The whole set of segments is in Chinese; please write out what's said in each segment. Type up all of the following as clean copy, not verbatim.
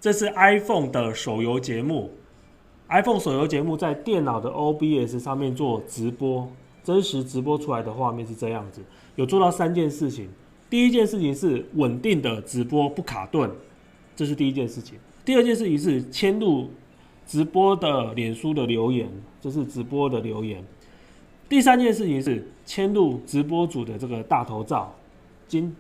这是 iPhone 的手游节目。iPhone 手游节目在电脑的 OBS 上面做直播，真实直播出来的画面是这样子。有做到3件事情。第一件事情是稳定的直播不卡顿，这是第一件事情。第二件事情是嵌入直播的脸书的留言，这是直播的留言。第三件事情是嵌入直播主的这个大头照。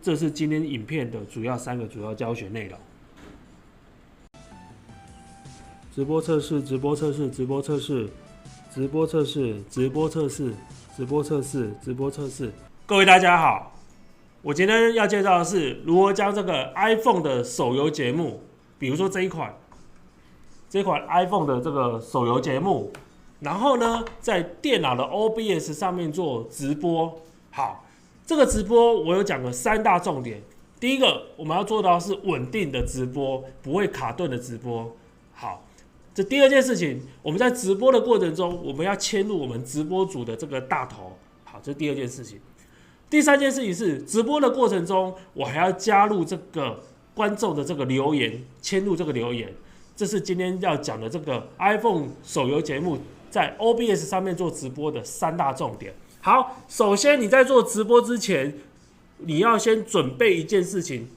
这是今天影片的3个主要教学内容。直播测试，直播测试，直播测试，直播测试，直播测试，直播测试，直播测试。各位大家好，我今天要介绍的是如何将这个 iPhone 的手游节目，比如说这款 iPhone 的这个手游节目，然后呢，在电脑的 OBS 上面做直播。好，这个直播我有讲了3大重点。第一个，我们要做到是稳定的直播，不会卡顿的直播。好，这第二件事情，我们在直播的过程中，我们要嵌入我们直播主的这个大头。好，这是第二件事情。第三件事情是直播的过程中，我还要加入这个观众的这个留言，嵌入这个留言。这是今天要讲的这个 iPhone 手游节目在 OBS 上面做直播的3大重点。好，首先你在做直播之前，你要先准备一件事情，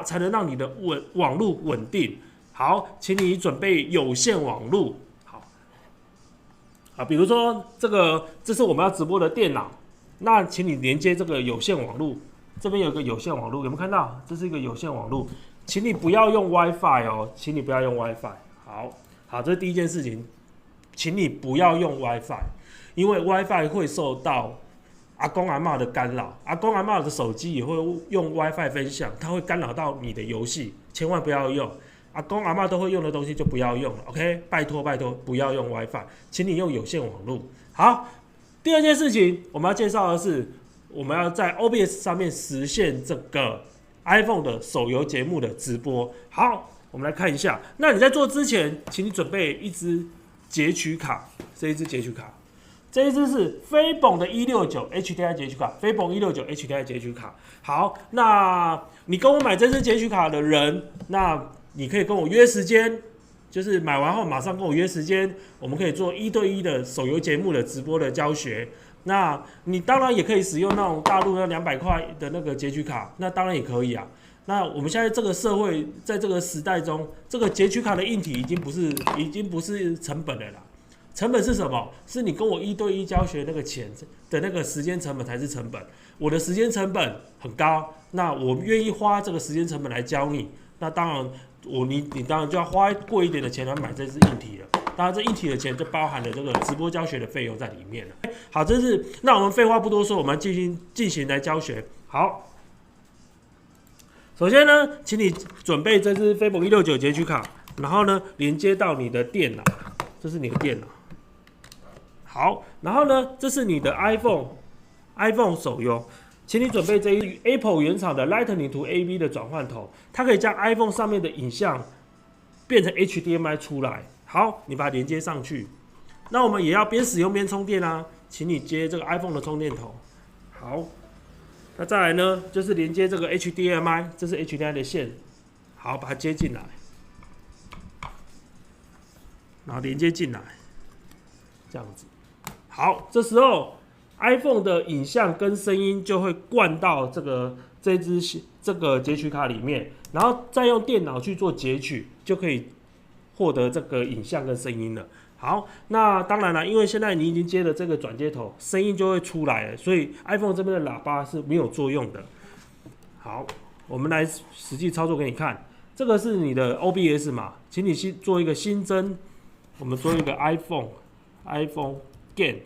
才能让你的网络稳定。好，请你准备有线网络。好，比如说这是我们要直播的电脑，那请你连接这个有线网络。这边有个有线网络，有没有看到？这是一个有线网络，请你不要用 WiFi 哦，请你不要用 WiFi。好，这是第一件事情，请你不要用 WiFi， 因为 WiFi 会受到阿公阿嬷的干扰，阿公阿嬷的手机也会用 WiFi 分享，它会干扰到你的游戏，千万不要用。阿公阿嬷都会用的东西就不要用了 ，OK？ 拜托不要用 WiFi， 请你用有线网络。好，第二件事情我们要介绍的是，我们要在 OBS 上面实现这个 iPhone 的手游节目的直播。好，我们来看一下。那你在做之前，请你准备一支截取卡，这一支截取卡。这一支是飞本的169 HDI 截取卡，飞本169 HDI 截取卡。好，那你跟我买这支截取卡的人，那你可以跟我约时间，就是买完后马上跟我约时间，我们可以做1对1的手游节目的直播的教学。那你当然也可以使用那种大陆那200块的那个截取卡，那当然也可以啊。那我们现在这个社会，在这个时代中，这个截取卡的硬体已经不是成本了啦。成本是什么？是你跟我1对1教学那个钱的那个时间成本才是成本。我的时间成本很高，那我愿意花这个时间成本来教你。那当然，你当然就要花贵一点的钱来买这支硬体了。当然，这硬体的钱就包含了这个直播教学的费用在里面了。好，那我们废话不多说，我们进行来教学。好，首先呢，请你准备这支飞本169截取卡，然后呢，连接到你的电脑，这是你的电脑。好，然后呢，这是你的 iPhone 手游，请你准备这一 Apple 原厂的 Lightning to AV 的转换头，它可以将 iPhone 上面的影像变成 HDMI 出来。好，你把它连接上去。那我们也要边使用边充电啊，请你接这个 iPhone 的充电头。好，那再来呢，就是连接这个 HDMI， 这是 HDMI 的线。好，把它接进来，然后连接进来，这样子。好，这时候 iPhone 的影像跟声音就会灌到这个截取卡里面，然后再用电脑去做截取，就可以获得这个影像跟声音了。好，那当然了，因为现在你已经接了这个转接头，声音就会出来了，所以 iPhone 这边的喇叭是没有作用的。好，我们来实际操作给你看。这个是你的 OBS 嘛，请你做一个新增，我们做一个 iPhone Game。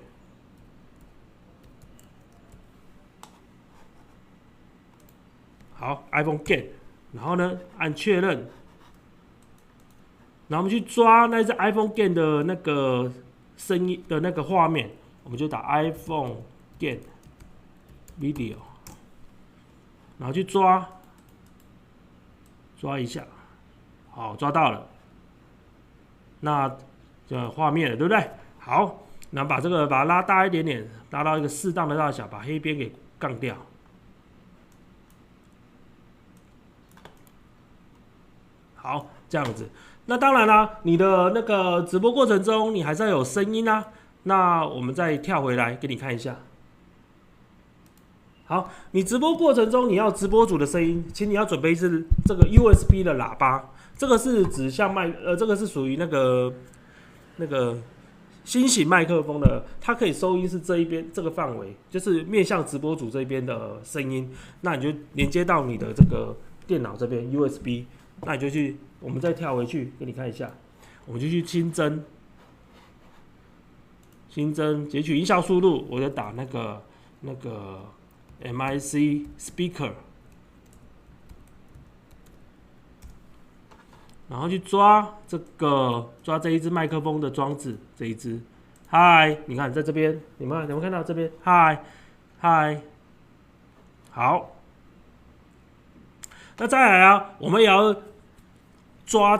好 ，iPhone Game， 然后呢，按确认，然后我们去抓那只 iPhone Game 的那个声音的那个画面，我们就打 iPhone Game Video， 然后去抓一下，好，抓到了，那这画面了，对不对？好，那把它拉大一点点，拉到一个适当的大小，把黑边给杠掉。好，这样子。那当然啦，你的那个直播过程中，你还是要有声音啊。那我们再跳回来给你看一下。好，你直播过程中你要直播主的声音，请你要准备是这个 USB 的喇叭，这个是指向这个是属于那个新型麦克风的，它可以收音是这一边这个范围，就是面向直播主这边的声音。那你就连接到你的这个电脑这边 USB， 那你就去，我们再跳回去给你看一下，我们就去新增截取音效输入，我就打那个MIC speaker， 然后去抓这一支麦克风的装置，这一支。嗨，你看在这边，你们有没有看到这边？嗨，好。那再来啊，我们也要抓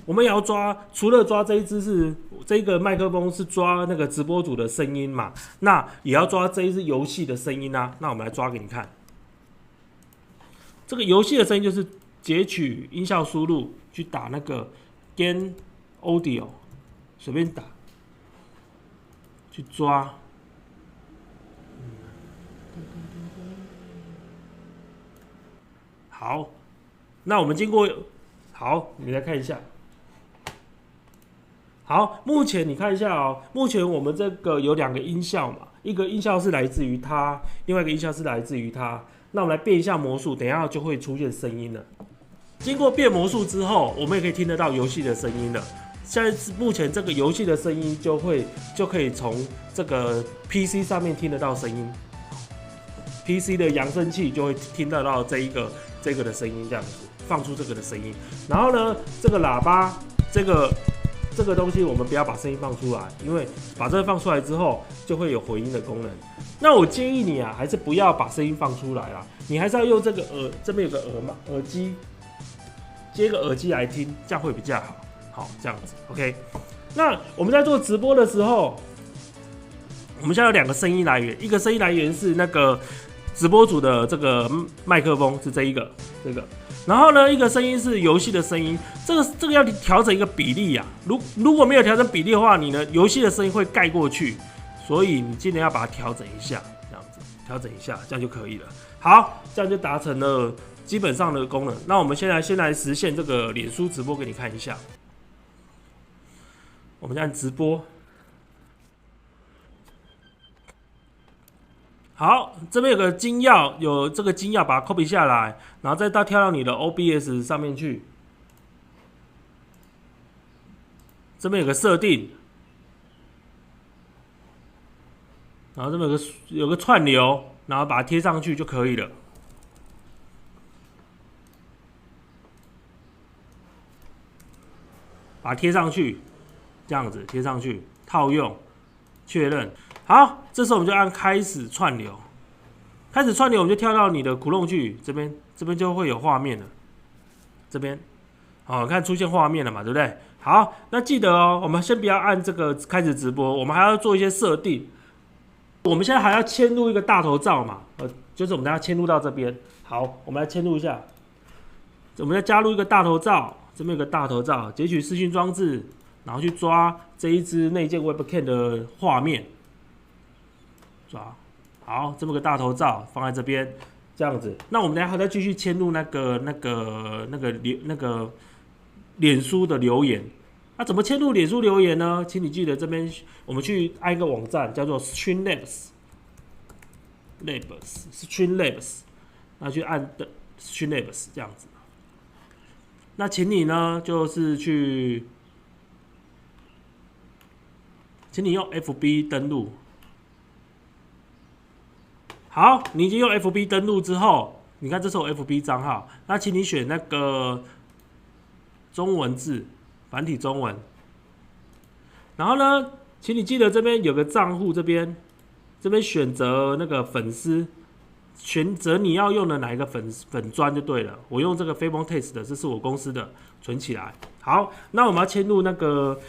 我们也要抓，除了抓这一支是这个麦克风是抓那个直播主的声音嘛，那也要抓这一支游戏的声音啊。那我们来抓给你看，这个游戏的声音就是截取音效输入，去打那个 Gain Audio， 随便打，去抓。好，那我们经过，好，你来看一下。好，目前你看一下哦，目前我们这个有2个音效嘛，一个音效是来自于它，另外一个音效是来自于它。那我们来变一下魔术，等一下就会出现声音了。经过变魔术之后，我们也可以听得到游戏的声音了。现在目前这个游戏的声音就可以从这个 PC 上面听得到声音 ，PC 的扬声器就会听得到这个的声音，这样子放出这个的声音。然后呢，这个喇叭这个东西我们不要把声音放出来，因为把这个放出来之后就会有回音的功能。那我建议你啊，还是不要把声音放出来啦，你还是要用这个这边有个耳机，接个耳机来听，这样会比较好。好，这样子 ，OK。那我们在做直播的时候，我们现在有2个声音来源，一个声音来源是那个直播主的这个麦克风，是这个。然后呢，一个声音是游戏的声音，这个要调整一个比例啊。如果没有调整比例的话，你呢游戏的声音会盖过去，所以你尽量要把它调整一下，这样子调整一下，这样就可以了。好，这样就达成了基本上的功能。那我们先来实现这个脸书直播给你看一下。我们按直播。好，这边有个金钥，有这个金钥，把它 copy 下来，然后再跳到你的 OBS 上面去。这边有个设定，然后这边有个串流，然后把它贴上去就可以了。把它贴上去，这样子贴上去，套用，确认。好，这时候我们就按开始串流。开始串流，我们就跳到你的 Chrome 去，这边就会有画面了。这边，好，看出现画面了嘛，对不对？好，那记得哦，我们先不要按这个开始直播，我们还要做一些设定。我们现在还要嵌入一个大头照嘛，就是我们要嵌入到这边。好，我们来嵌入一下。我们再加入一个大头照，这边有个大头照，截取视讯装置，然后去抓这一支内建 Webcam 的画面。抓好，这么个大头照放在这边，这样子。那我们等一下还再继续嵌入那个脸书的留言。那怎么嵌入脸书留言呢？请你记得这边我们去按一个网站叫做 Streamlabs， 那去按的 Streamlabs 这样子。那请你呢就是请你用 FB 登录。好，你已经用 FB 登录之后，你看这是我 FB 账号，那请你选那个中文字，繁体中文。然后呢，请你记得这边有个账户，这边选择那个粉丝，选择你要用的哪一个粉专就对了。我用这个 Fabon Taste 的，这是我公司的，存起来。好，那我们要嵌入那个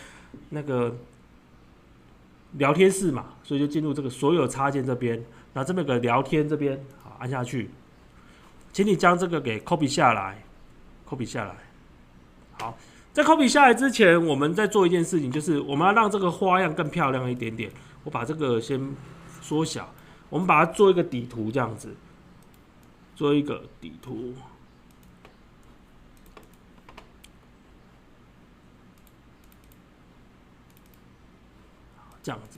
聊天室嘛，所以就进入这个所有插件这边。那这边有个聊天这边，好，按下去，请你将这个给 copy 下来，copy 下来。好，在 copy 下来之前，我们在做一件事情，就是我们要让这个花样更漂亮一点点。我把这个先缩小，我们把它做一个底图，这样子，做一个底图。这样子，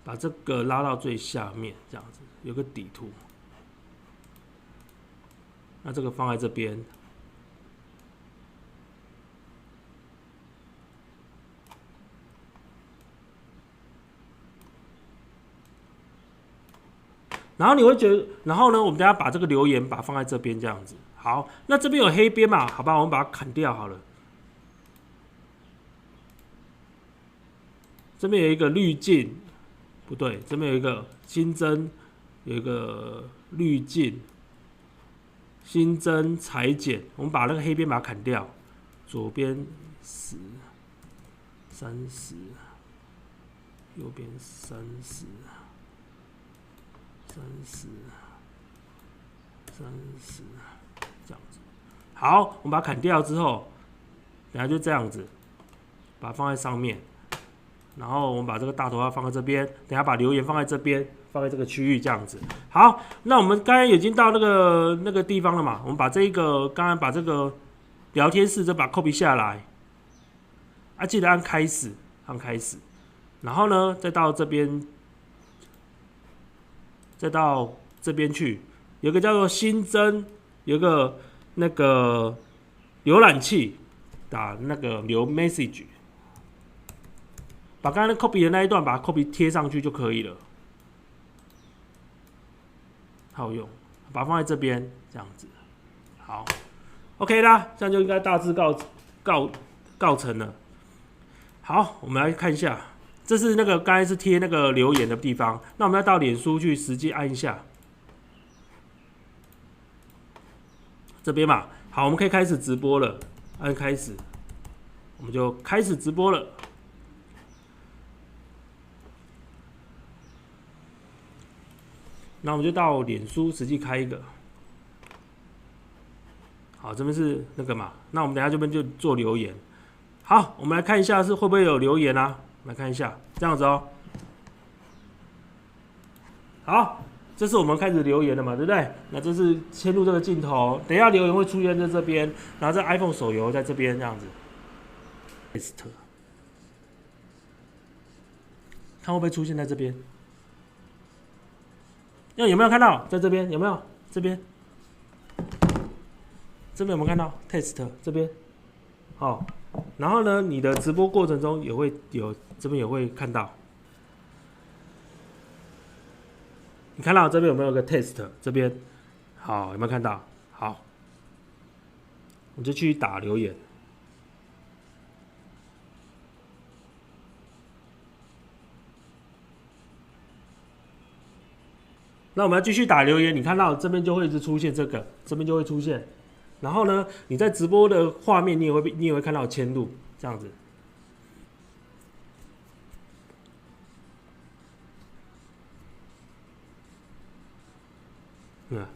把这个拉到最下面，这样子有个底图。那这个放在这边，然后你会觉得，然后呢，我们等一下把这个留言把它放在这边，这样子。好，那这边有黑边嘛？好吧，我们把它砍掉好了。这边有一个滤镜，不对，这边有一个新增，有一个滤镜，新增裁剪，我们把那个黑边把它砍掉，左边10、30，右边30、这样子。好，我们把它砍掉之后，等下就这样子，把它放在上面。然后我们把这个大头画放在这边，等下把留言放在这边，放在这个区域这样子。好，那我们刚才已经到那个地方了嘛？我们把这一个刚才把这个聊天室就把 copy 下来，啊，记得按开始，按开始。然后呢，再到这边，再到这边去，有个叫做新增，有个那个浏览器，打那个留 message。把刚刚 copy 的那一段把它 copy 贴上去就可以了，好用，把它放在这边这样子，好 ，OK 啦，这样就应该大致告成了。好，我们来看一下，这是那个刚才是贴那个留言的地方，那我们要到脸书去实际按一下，这边嘛，好，我们可以开始直播了，按开始，我们就开始直播了。那我们就到脸书实际开一个，好，这边是那个嘛，那我们等一下这边就做留言。好，我们来看一下是会不会有留言啊？来看一下，这样子哦。好，这是我们开始留言了嘛，对不对？那这是切入这个镜头，等一下留言会出现在这边，然后这 iPhone 手游在这边这样子。test， 看会不会出现在这边？有没有看到？在这边有没有？这边，这边有没有看到 ？test 这边，好，然后呢，你的直播过程中也会有，这边也会看到。你看到这边有没有个 test？ 这边，好，有没有看到？好，我就去打留言。那我们要继续打留言，你看到这边就会一直出现这个，这边就会出现。然后呢，你在直播的画面，你也会看到签入这样子。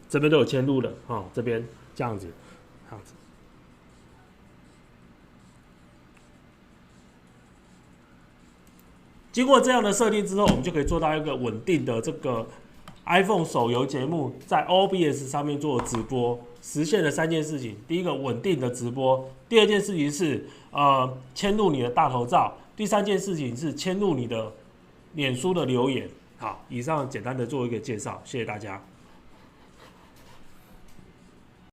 这边都有签入了哦，这边这样子，这样子。经过这样的设定之后，我们就可以做到一个稳定的这个 iPhone 手游节目在 OBS 上面做直播，实现了3件事情。第一个，稳定的直播；第二件事情是嵌入你的大头照；第3件事情是嵌入你的脸书的留言。好，以上简单的做一个介绍，谢谢大家。